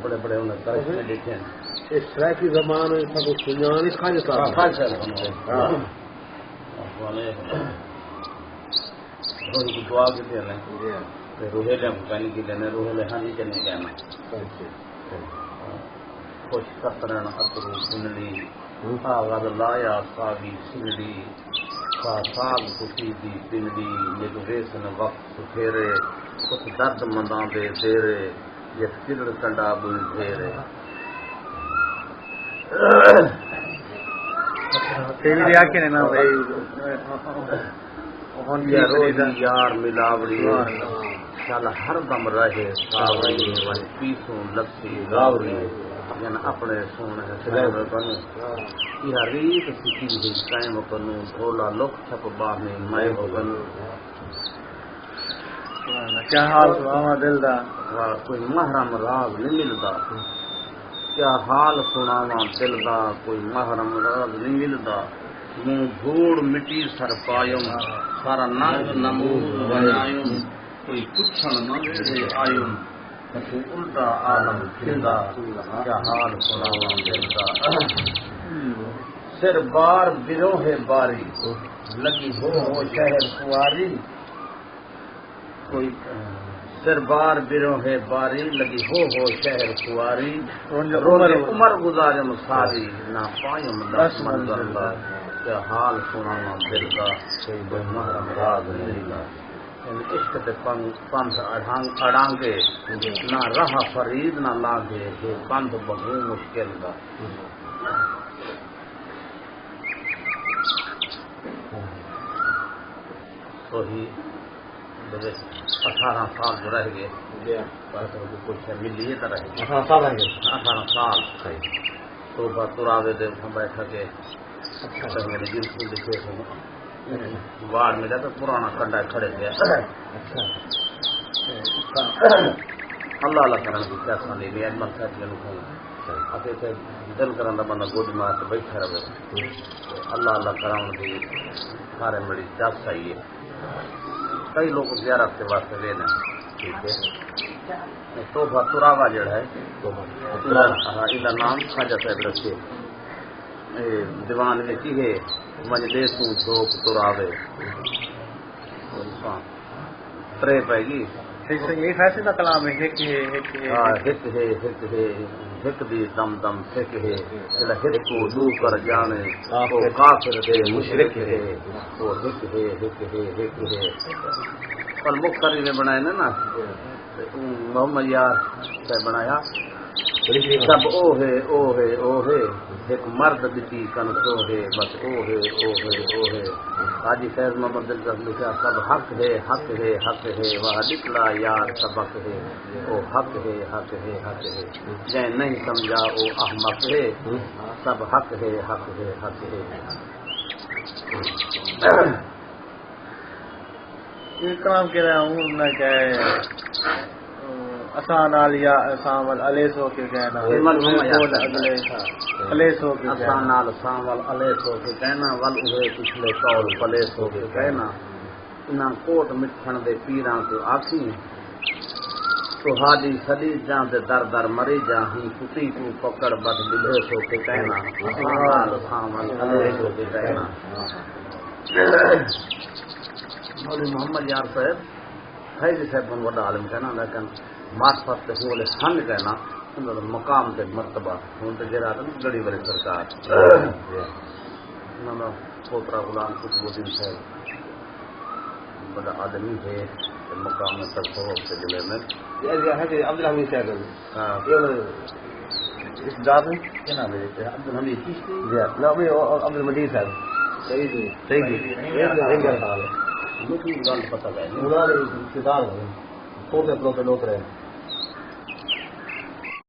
بڑے بڑے انہیں درخت دیکھے ہیں اس طرح کی زبان سب سنیانی کھانے کا دعا کی دینے روحے لے مکانی کی دینے روحے لے ہانی چلنے کہنا خوش کترن اترو سنلی آغاز لایا ساگی سنلی ساگ کسی دی پنڈی جد ویسن وقت سکھیرے کچھ درد منداں دے دیرے جس چڑ کنڈا بل دھیرے یار ملاوڑی چل ہر دم رہے ساوڑی ون پیسوں لسی لاوڑی یعنی اپنے سونے سلے بنو یہ ریت سکی ہوئی قائم بنو بھولا لک چھپ باہنے میں بنو کیا حال سنا دل دا کوئی محرم راگ نہیں ملتا کیا حال سناواں دل دا کوئی محرم راگ نہیں ملتا منہ دھوڑ مٹی سر پایم سارا ننگ نمود بنایم کوئی پچھن نہ ویڑے آیم تو الٹا عالم کھلدا کیا حال سناواں دل دا سر بار بروہ باری لگی ہو شہر سواری کوئی سر بار بروہ باری لگی ہو شہر سواری عمر گزارم ساری نہ پائم دس منظر دا کیا حال سناواں دل دا کوئی محرم راز نہیں دا عشق تے پنتھ اڑانگے نہ راہ فرید نہ لاگے یہ پنتھ بہو مشکل دا تو ہی 18 سال جو رہ گئے کچھ ملی تو رہ گئے 18 سال تو تراوے دے بیٹھا کے لکھے وارڈ ملا تو پرانا کنڈا کھڑے گیا اللہ اللہ کرنے کی کیا سمجھ نہیں اجمل صاحب کے لوگ دل کرن دا بندہ گوڈی مار کے بیٹھا رہے اللہ اللہ کراؤن کی سارے بڑی چاس آئی ہے کئی لوگ زیارت کے واسطے لینا ٹھیک ہے توبہ تراوا جڑا ہے نام خواجہ صاحب رکھے دیوان میں کی ہے مجلسوں جھوک تراوے ترے پائے گی یہی فیصلے کا کلام ہے ہک دی دم دم ہک ہے ہک کو دو کر جانے وہ کافر ہے مشرک ہے وہ ہک ہے پر مختاری نے بنائے نا محمد یار سے بنایا سب او ہے ایک مرد بیٹی کن سو ہے بس او ہے حاجی فیض محمد دل کا لکھا سب حق ہے وہ نکلا یار سبق ہے او حق ہے جے نہیں سمجھا او احمق ہے سب حق ہے یہ کام کہہ رہا ہوں میں کہ اسان علیہ سامل علیسو کے کہنا علیسو کے اسان علیہ سامل علیسو کے کہنا ول اوے پچھلے قول پلیسو کے کہنا انہاں کوٹ مٹھن دے پیراں کو آکھی تو حاجی سلی جان دے در در مری جاں ہی کتی کو پکڑ بد بلے سو کے کہنا اسان علیہ سامل علیسو کے کہنا مولوی محمد یار صاحب فیضی صاحب بن وڈا عالم کہنا لیکن معرفت تے ہولے سن کہنا انہاں دا مقام تے مرتبہ ہن تے جڑا گڑی والی سرکار انہاں دا پوترا غلام قطب الدین صاحب بڑا آدمی ہے تے مقام میں تصوف کے ضلع میں عبد الحمید صاحب ہاں اس دار میں کیا نام ہے عبد الحمید چشتی نہ بھی عبد المجید صاحب صحیح مجھے گل پتہ ہے انہوں نے رشتے دار ہوئے لوگ رہے